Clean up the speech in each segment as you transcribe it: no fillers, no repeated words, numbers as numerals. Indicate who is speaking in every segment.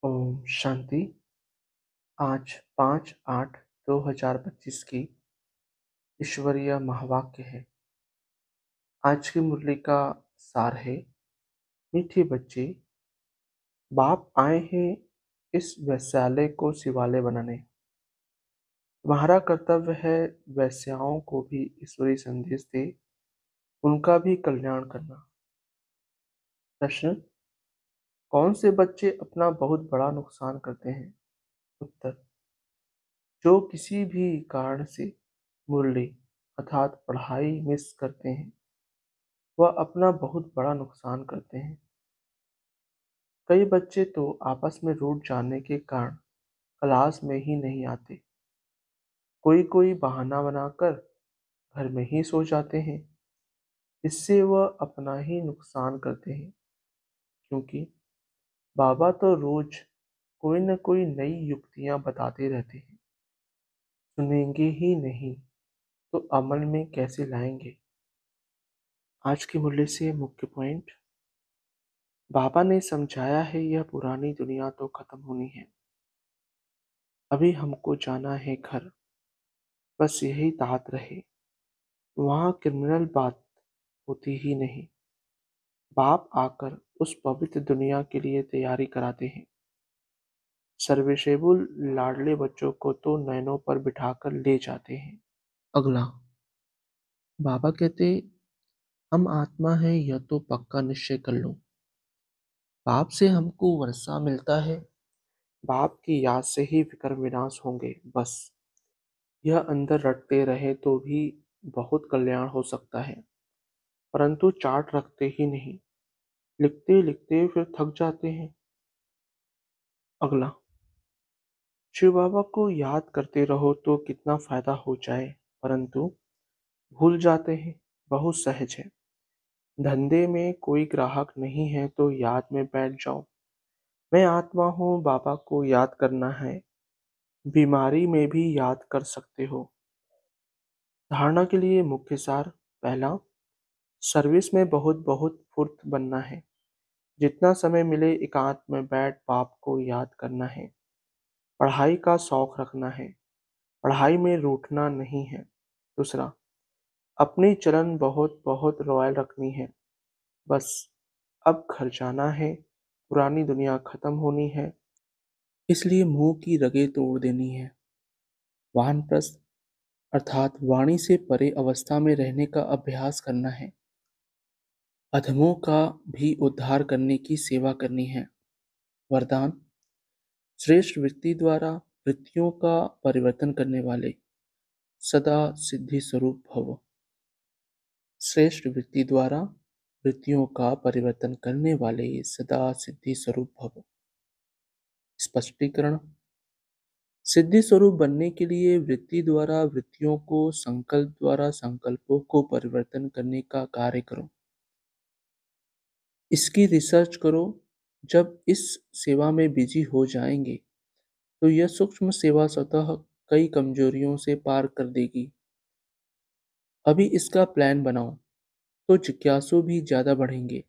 Speaker 1: ओम शांति। आज 5/8/2025 की ईश्वरीय महावाक्य है। आज की मुरली का सार है, मीठे बच्चे, बाप आए हैं इस वैश्यालय को शिवालय बनाने। तुम्हारा कर्तव्य है वैश्याओं को भी ईश्वरीय संदेश दे, उनका भी कल्याण करना। प्रश्न: कौन से बच्चे अपना बहुत बड़ा नुकसान करते हैं? उत्तर: जो किसी भी कारण से मुरली अर्थात पढ़ाई मिस करते हैं, वह अपना बहुत बड़ा नुकसान करते हैं। कई बच्चे तो आपस में रूठ जाने के कारण क्लास में ही नहीं आते। कोई-कोई बहाना बनाकर घर में ही सो जाते हैं। इससे वह अपना ही नुकसान करते हैं, क्योंकि बाबा तो रोज कोई न कोई नई युक्तियाँ बताते रहते हैं। सुनेंगे ही नहीं तो अमल में कैसे लाएंगे? आज की मुरली से मुख्य पॉइंट: बाबा ने समझाया है यह पुरानी दुनिया तो खत्म होनी है, अभी हमको जाना है घर। बस यही तात रहे, वहाँ क्रिमिनल बात होती ही नहीं। बाप आकर उस पवित्र दुनिया के लिए तैयारी कराते हैं। सर्विसेबल लाडले बच्चों को तो नैनों पर बिठाकर ले जाते हैं। अगला, बाबा कहते, हम आत्मा है यह तो पक्का निश्चय कर लो। बाप से हमको वर्षा मिलता है, बाप की याद से ही विकर्म विनाश होंगे। बस यह अंदर रटते रहे तो भी बहुत कल्याण हो सकता है, परंतु चार्ट रखते ही नहीं, लिखते-लिखते फिर थक जाते हैं। अगला, शिव बाबा को याद करते रहो तो कितना फायदा हो जाए, परंतु भूल जाते हैं। बहुत सहज है। धंधे में कोई ग्राहक नहीं है तो याद में बैठ जाओ, मैं आत्मा हूँ, बाबा को याद करना है। बीमारी में भी याद कर सकते हो। धारणा के लिए मुख्य सार: पहला, सर्विस में बहुत बहुत फुर्त बनना है। जितना समय मिले एकांत में बैठ बाप को याद करना है। पढ़ाई का शौक रखना है, पढ़ाई में रूठना नहीं है। दूसरा, अपनी चलन बहुत बहुत रॉयल रखनी है। बस अब घर जाना है, पुरानी दुनिया खत्म होनी है, इसलिए मुंह की रगें तोड़ देनी है। वानप्रस्थ अर्थात वाणी से परे अवस्था में रहने का अभ्यास करना है। अधमों का भी उद्धार करने की सेवा करनी है। वरदान: श्रेष्ठ वृत्ति द्वारा वृत्तियों का परिवर्तन करने वाले सदा सिद्धि स्वरूप भव। श्रेष्ठ वृत्ति द्वारा वृत्तियों का परिवर्तन करने वाले सदा सिद्धि स्वरूप भव। स्पष्टीकरण: सिद्धि स्वरूप बनने के लिए वृत्ति द्वारा वृत्तियों को, संकल्प द्वारा संकल्पों को परिवर्तन करने का कार्य करो। इसकी रिसर्च करो। जब इस सेवा में बिजी हो जाएंगे तो यह सूक्ष्म सेवा स्वतः कई कमजोरियों से पार कर देगी। अभी इसका प्लान बनाओ तो जिज्ञासु भी ज्यादा बढ़ेंगे,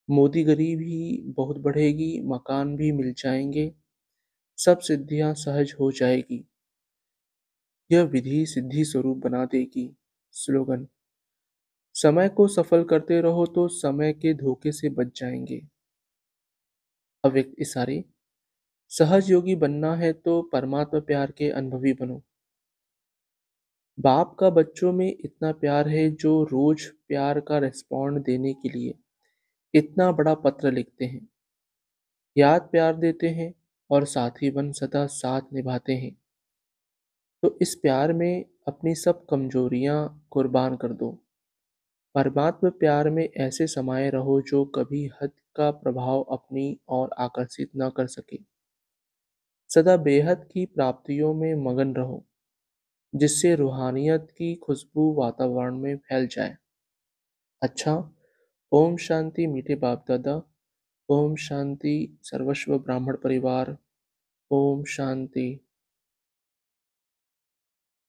Speaker 1: मोदीगिरी भी बहुत बढ़ेगी, मकान भी मिल जाएंगे, सब सिद्धियां सहज हो जाएगी। यह विधि सिद्धि स्वरूप बना देगी। स्लोगन: समय को सफल करते रहो तो समय के धोखे से बच जाएंगे। अव्यक्त इशारे: सहज योगी बनना है तो परमात्मा प्यार के अनुभवी बनो। बाप का बच्चों में इतना प्यार है जो रोज प्यार का रिस्पॉन्ड देने के लिए इतना बड़ा पत्र लिखते हैं, याद प्यार देते हैं और साथी बन सदा साथ निभाते हैं। तो इस प्यार में अपनी सब कमजोरियां कुर्बान कर दो। परमात्मा प्यार में ऐसे समाये रहो जो कभी हद का प्रभाव अपनी ओर आकर्षित न कर सके। सदा बेहद की प्राप्तियों में मगन रहो, जिससे रूहानियत की खुशबू वातावरण में फैल जाए। अच्छा, ओम शांति मीठे बाप दादा। ओम शांति सर्वस्व ब्राह्मण परिवार। ओम शांति।